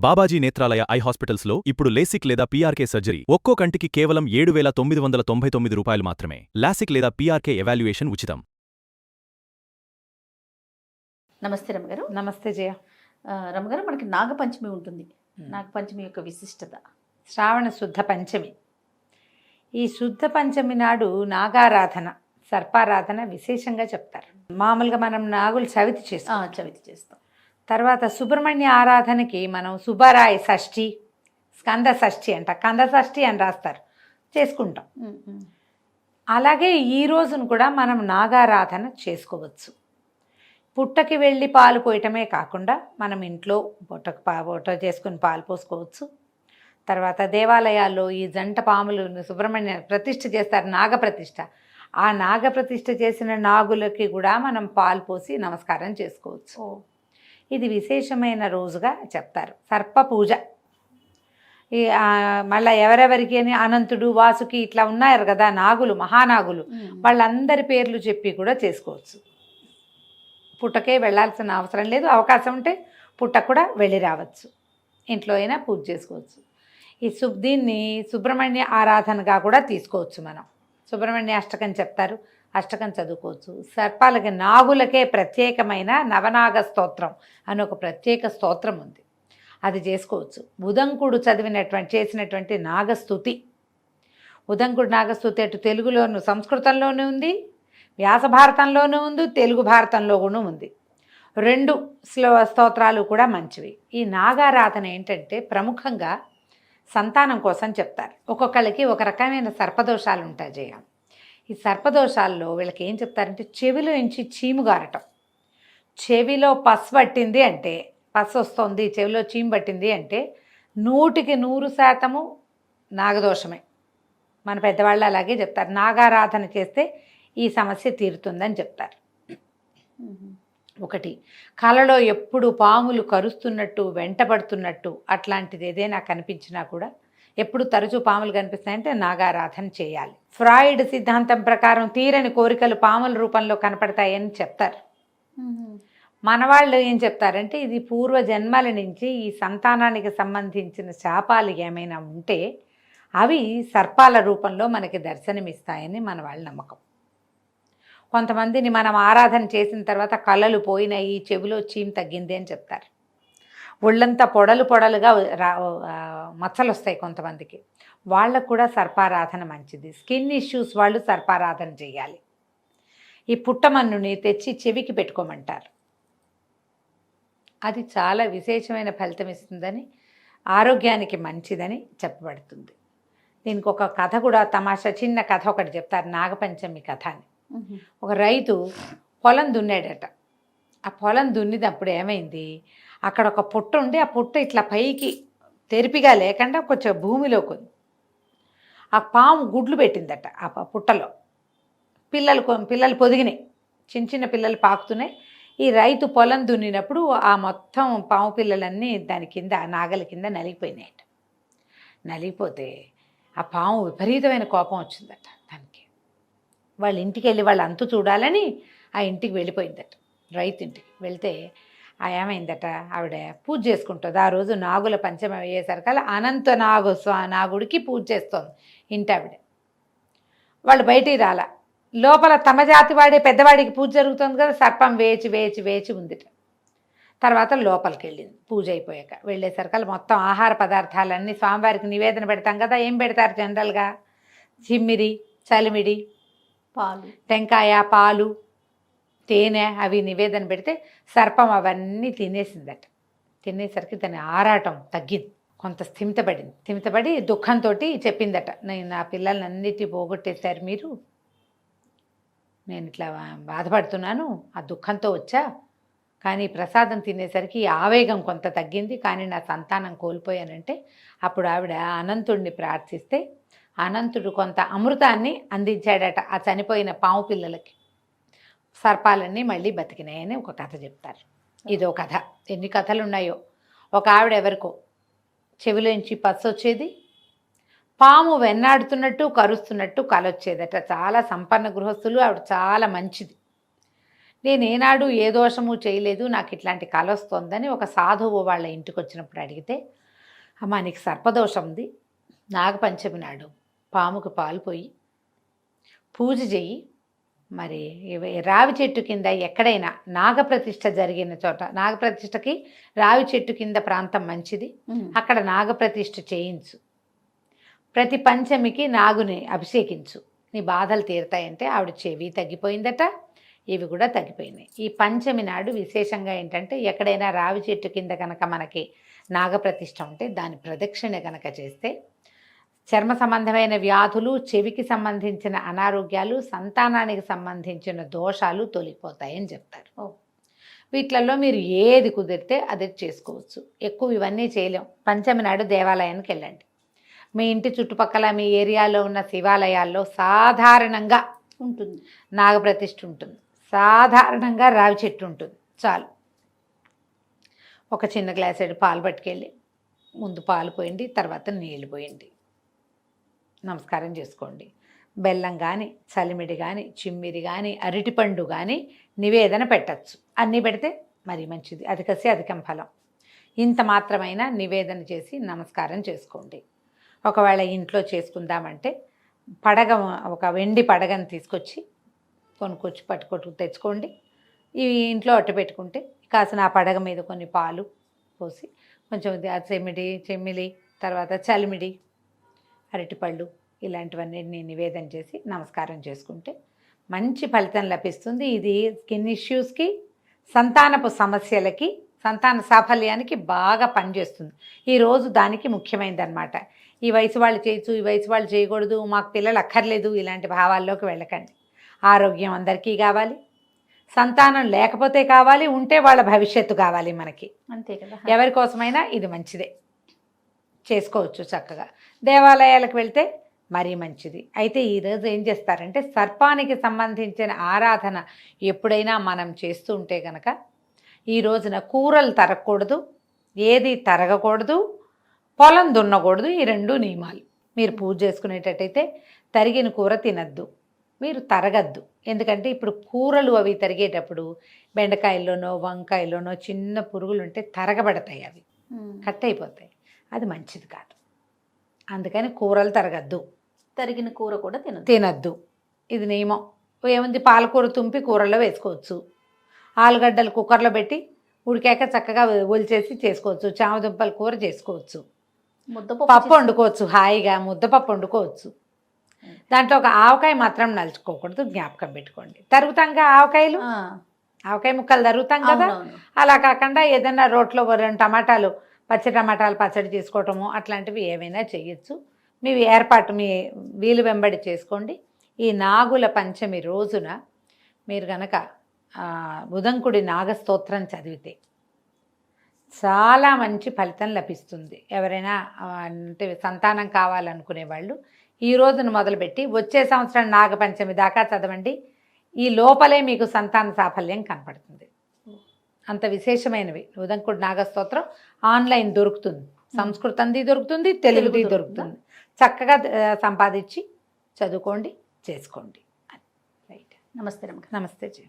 Babaji Netralaya I హాస్పిటల్స్లో ఇప్పుడు LASIK లేదా పీఆర్కే సర్జరీ ఒక్కో కంటికి కేవలం 7,999 రూపాయలు మాత్రమే. లాసిక్ లేదా పీఆర్కే ఎవాల్యుయేషన్ ఉచితం. నమస్తే రమగారు. నమస్తే జయ. రమగారు, మనకి నాగపంచమి ఉంటుంది. నాగపంచమి యొక్క విశిష్టత. శ్రావణ శుద్ధ పంచమి. ఈ శుద్ధ పంచమి నాడు నాగారాధన, సర్పారాధన విశేషంగా చెప్తారు. మామూలుగా మనం నాగులు చవితి చేస్తాం. తర్వాత సుబ్రహ్మణ్య ఆరాధనకి మనం సుబ్బరాయ షష్ఠి, స్కంద షష్ఠి అంట, కంద షష్ఠి అని రాస్తారు, చేసుకుంటాం. అలాగే ఈ రోజును కూడా మనం నాగారాధన చేసుకోవచ్చు. పుట్టకి వెళ్ళి పాలు పోయటమే కాకుండా మనం ఇంట్లో పొట్ట చేసుకుని పాలు పోసుకోవచ్చు. తర్వాత దేవాలయాల్లో ఈ జంట పాములు సుబ్రహ్మణ్య ప్రతిష్ఠ చేస్తారు, నాగప్రతిష్ఠ. ఆ నాగప్రతిష్ఠ చేసిన నాగులకి కూడా మనం పాలు పోసి నమస్కారం చేసుకోవచ్చు. ఇది విశేషమైన రోజుగా చెప్తారు. సర్ప పూజ మళ్ళీ ఎవరెవరికి అని అనంతుడు, వాసుకి ఇట్లా ఉన్నారు కదా నాగులు, మహానాగులు, వాళ్ళందరి పేర్లు చెప్పి కూడా చేసుకోవచ్చు. పుట్టకే వెళ్ళాల్సిన అవసరం లేదు. అవకాశం ఉంటే పుట్ట కూడా వెళ్ళి రావచ్చు, ఇంట్లో అయినా పూజ చేసుకోవచ్చు. దీన్ని సుబ్రహ్మణ్య ఆరాధనగా కూడా తీసుకోవచ్చు. మనం సుబ్రహ్మణ్య అష్టకం చెప్తారు, అష్టకం చదువుకోవచ్చు. సర్పాలకి, నాగులకే ప్రత్యేకమైన నవనాగ స్తోత్రం అని ఒక ప్రత్యేక స్తోత్రం ఉంది, అది చేసుకోవచ్చు. ఉదంకుడు చేసినటువంటి నాగస్తుతి, ఉదంకుడు నాగస్తుతి అటు తెలుగులోను సంస్కృతంలోనూ ఉంది, వ్యాస భారతంలోనూ ఉంది, తెలుగు భారతంలో కూడా ఉంది. రెండు స్తోత్రాలు కూడా మంచివి. ఈ నాగారాధన ఏంటంటే ప్రముఖంగా సంతానం కోసం చెప్తారు. ఒక్కొక్కళ్ళకి ఒక రకమైన సర్పదోషాలు ఉంటాయి జయ. ఈ సర్పదోషాల్లో వీళ్ళకి ఏం చెప్తారంటే చెవిలో నుంచి చీము గారటం, చెవిలో పసు పట్టింది అంటే, పసు వస్తుంది, చెవిలో చీము పట్టింది అంటే 100% నాగదోషమే. మన పెద్దవాళ్ళు అలాగే చెప్తారు. నాగారాధన చేస్తే ఈ సమస్య తీరుతుందని చెప్తారు. ఒకటి, కలలో ఎప్పుడు పాములు కరుస్తున్నట్టు, వెంటబడుతున్నట్టు అట్లాంటిది ఏదైనా కనిపించినా కూడా, ఎప్పుడు తరచూ పాములు కనిపిస్తాయంటే నాగారాధన చేయాలి. ఫ్రాయిడ్ సిద్ధాంతం ప్రకారం తీరని కోరికలు పాముల రూపంలో కనపడతాయని చెప్తారు. మనవాళ్ళు ఏం చెప్తారంటే ఇది పూర్వ జన్మల నుంచి ఈ సంతానానికి సంబంధించిన శాపాలు ఏమైనా ఉంటే అవి సర్పాల రూపంలో మనకి దర్శనమిస్తాయని మన వాళ్ళ నమ్మకం. కొంతమందిని మనం ఆరాధన చేసిన తర్వాత కళ్ళలు పోయినాయి, చెవిలో చీమ్ తగ్గింది అని చెప్తారు. ఒళ్ళంతా పొడలుగా మచ్చలు వస్తాయి కొంతమందికి, వాళ్ళకు కూడా సర్పారాధన మంచిది. స్కిన్ ఇష్యూస్ వాళ్ళు సర్పారాధన చేయాలి. ఈ పుట్టమన్నుని తెచ్చి చెవికి పెట్టుకోమంటారు, అది చాలా విశేషమైన ఫలితం ఇస్తుందని, ఆరోగ్యానికి మంచిదని చెప్పబడుతుంది. దీనికి ఒక కథ కూడా, తమాషా చిన్న కథ ఒకటి చెప్తారు, నాగపంచమి కథ అని. ఒక రైతు పొలం దున్నాడట. ఆ పొలం దున్నినప్పుడు ఏమైంది, అక్కడ ఒక పుట్ట ఉండి ఆ పుట్ట ఇట్లా పైకి తెరిపిగా లేకుండా కొంచెం భూమిలోకి ఉంది. ఆ పాము గుడ్లు పెట్టిందట ఆ పుట్టలో. పిల్లలు పొదిగినాయి, చిన్న పిల్లలు పాకుతున్నాయి. ఈ రైతు పొలం దున్నినప్పుడు ఆ మొత్తం పాము పిల్లలన్నీ దాని కింద, నాగల కింద నలిగిపోయినాయట. నలిగిపోతే ఆ పాము విపరీతమైన కోపం వచ్చిందట దానికి. వాళ్ళ ఇంటికి వెళ్ళి వాళ్ళ అంతు చూడాలని ఆ ఇంటికి వెళ్ళిపోయిందట. రైతు ఇంటికి వెళ్తే ఏమైందట, ఆవిడ పూజ చేసుకుంటుంది. ఆ రోజు నాగుల పంచమి అయ్యేసరికల్లా అనంత నాగుడికి పూజ చేస్తోంది ఇంటి ఆవిడ. వాళ్ళు బయటికి రాలా, లోపల తమ జాతి వాడే పెద్దవాడికి పూజ జరుగుతుంది కదా, సర్పం వేచి ఉందిట. తర్వాత లోపలికి వెళ్ళింది పూజ అయిపోయాక. వెళ్ళేసరికల్లా మొత్తం ఆహార పదార్థాలన్నీ స్వామివారికి నివేదన పెడతాం కదా, ఏం పెడతారు జనరల్గా, చిమ్మిరి, చలిమిడి, పాలు, టెంకాయ, పాలు, తేనె అవి నివేదన పెడితే సర్పం అవన్నీ తినేసిందట. తినేసరికి దాని ఆరాటం తగ్గింది, కొంత స్థిమితపడి దుఃఖంతో చెప్పిందట, నేను నా పిల్లల్ని అన్నిటి పోగొట్టేశారు మీరు, నేను ఇట్లా బాధపడుతున్నాను, ఆ దుఃఖంతో వచ్చా, కానీ ప్రసాదం తినేసరికి ఆవేగం కొంత తగ్గింది, కానీ నా సంతానం కోల్పోయానంటే అప్పుడు ఆవిడ అనంతుడిని ప్రార్థిస్తే అనంతుడు కొంత అమృతాన్ని అందించాడట ఆ చనిపోయిన పాము పిల్లలకి. సర్పాలన్నీ మళ్ళీ బతికినాయని ఒక కథ చెప్తారు. ఇదో కథ, ఎన్ని కథలు ఉన్నాయో. ఒక ఆవిడ ఎవరికో చెవిలోంచి పస్సు వచ్చేది, పాము వెన్నాడుతున్నట్టు కరుస్తున్నట్టు కలొచ్చేదట. చాలా సంపన్న గృహస్థులు, ఆవిడ చాలా మంచిది. నేను ఏనాడు ఏ దోషము చేయలేదు, నాకు ఇట్లాంటి కళ వస్తుందని ఒక సాధువు వాళ్ళ ఇంటికి వచ్చినప్పుడు అడిగితే, అమ్మ నీకు సర్పదోషం ఉంది, నాగపంచమి నాడు పాముకు పాలు పోయి పూజ చెయ్యి, మరి రావి చెట్టు కింద ఎక్కడైనా నాగప్రతిష్ఠ జరిగిన చోట, నాగప్రతిష్ఠకి రావి చెట్టు కింద ప్రాంతం మంచిది, అక్కడ నాగప్రతిష్ఠ చేయించు, ప్రతి పంచమికి నాగుని అభిషేకించు, నీ బాధలు తీరుతాయంటే ఆవిడ చెవి తగ్గిపోయిందట, ఇవి కూడా తగ్గిపోయినాయి. ఈ పంచమి నాడు విశేషంగా ఏంటంటే ఎక్కడైనా రావి చెట్టు కింద కనుక మనకి నాగప్రతిష్ఠ ఉంటే దాని ప్రదక్షిణ కనుక చేస్తే చర్మ సంబంధమైన వ్యాధులు, చెవికి సంబంధించిన అనారోగ్యాలు, సంతానానికి సంబంధించిన దోషాలు తొలగిపోతాయని చెప్తారు. వీటిలలో మీరు ఏది కుదిరితే అది చేసుకోవచ్చు. ఎక్కువ ఇవన్నీ చేయలేం. పంచమి నాడు దేవాలయానికి వెళ్ళండి. మీ ఇంటి చుట్టుపక్కల మీ ఏరియాలో ఉన్న శివాలయాల్లో సాధారణంగా ఉంటుంది, నాగప్రతిష్ఠ ఉంటుంది, సాధారణంగా రావి చెట్టు ఉంటుంది. చాలు, ఒక చిన్న గ్లాసెడు పాలు పట్టుకెళ్ళి ముందు పాలు పోయండి, తర్వాత నీళ్ళు పోయండి, నమస్కారం చేసుకోండి. బెల్లం కానీ, చలిమిడి కానీ, చిమ్మిరి కానీ, అరటిపండు కానీ నివేదన పెట్టచ్చు. అన్నీ పెడితే మరీ మంచిది, అధికసి అధికం ఫలం. ఇంత మాత్రమైన నివేదన చేసి నమస్కారం చేసుకోండి. ఒకవేళ ఇంట్లో చేసుకుందామంటే పడగ, ఒక వెండి పడగను తీసుకొచ్చి కొనుక్కొచ్చి పట్టుకొట్టు తెచ్చుకోండి. ఇవి ఇంట్లో అట్టు పెట్టుకుంటే కాసిన ఆ పడగ మీద కొన్ని పాలు పోసి కొంచెం చెమ్మిలి, తర్వాత చలిమిడి, అరటిపళ్ళు ఇలాంటివన్నీ నివేదన చేసి నమస్కారం చేసుకుంటే మంచి ఫలితం లభిస్తుంది. ఇది స్కిన్ ఇష్యూస్కి, సంతానపు సమస్యలకి, సంతాన సాఫల్యానికి బాగా పనిచేస్తుంది. ఈరోజు దానికి ముఖ్యమైనదన్నమాట. ఈ వయసు వాళ్ళు చేయొచ్చు, ఈ వయసు వాళ్ళు చేయకూడదు, మాకు పిల్లలు అక్కర్లేదు, ఇలాంటి భావాల్లోకి వెళ్ళకండి. ఆరోగ్యం అందరికీ కావాలి, సంతానం లేకపోతే కావాలి, ఉంటే వాళ్ళ భవిష్యత్తు కావాలి మనకి, అంతే కదా. ఎవరి కోసమైనా ఇది మంచిదే, చేసుకోవచ్చు చక్కగా. దేవాలయాలకు వెళ్తే మరీ మంచిది. అయితే ఈరోజు ఏం చేస్తారంటే సర్పానికి సంబంధించిన ఆరాధన ఎప్పుడైనా మనం చేస్తూ ఉంటే కనుక ఈ రోజున కూరలు తరగకూడదు, ఏది తరగకూడదు, పొలం దున్నకూడదు. ఈ 2 నియమాలు. మీరు పూజ చేసుకునేటట్టయితే తరిగిన కూర తినద్దు, మీరు తరగద్దు. ఎందుకంటే ఇప్పుడు కూరలు అవి తరిగేటప్పుడు బెండకాయల్లోనో వంకాయల్లోనో చిన్న పురుగులు ఉంటే తరగబడతాయి, అవి కట్ అయిపోతాయి, అది మంచిది కాదు. అందుకని కూరలు తరగద్దు, తరిగిన కూర కూడా తినద్దు. ఇది నియమం. ఏముంది, పాలకూర తుంపి కూరలో వేసుకోవచ్చు, ఆలుగడ్డలు కుక్కర్లో పెట్టి ఉడికాక చక్కగా ఒలిచేసి చేసుకోవచ్చు, చామదుంపల కూర చేసుకోవచ్చు, పప్పు వండుకోవచ్చు, హాయిగా ముద్దపప్పు వండుకోవచ్చు. దాంట్లో ఒక ఆవకాయ మాత్రం నలుచుకోకూడదు, జ్ఞాపకం పెట్టుకోండి. తరుగుతాంగా ఆవకాయలు, ఆవకాయ ముక్కలు తరుగుతాం కదా, అలా కాకుండా ఏదైనా రోట్లో 2 టమాటాలు, పచ్చి టమాటాలు పచ్చడి చేసుకోవటము అట్లాంటివి ఏవైనా చేయొచ్చు. మీ ఏర్పాటు మీ వీలు వెంబడి చేసుకోండి. ఈ నాగుల పంచమి రోజున మీరు కనుక బుధంకుడి నాగస్తోత్రం చదివితే చాలా మంచి ఫలితం లభిస్తుంది. ఎవరైనా అంటే సంతానం కావాలనుకునే వాళ్ళు ఈ రోజును మొదలుపెట్టి వచ్చే సంవత్సరం నాగపంచమి దాకా చదవండి. ఈ లోపలే మీకు సంతాన సాఫల్యం కనపడుతుంది. అంత విశేషమైనవి. ఉదంకుడు నాగస్తోత్రం ఆన్లైన్ దొరుకుతుంది, సంస్కృతంది దొరుకుతుంది, తెలుగుది దొరుకుతుంది. చక్కగా సంపాదించి చదువుకోండి, చేసుకోండి. రైట్. నమస్తే. నమస్తే జీ.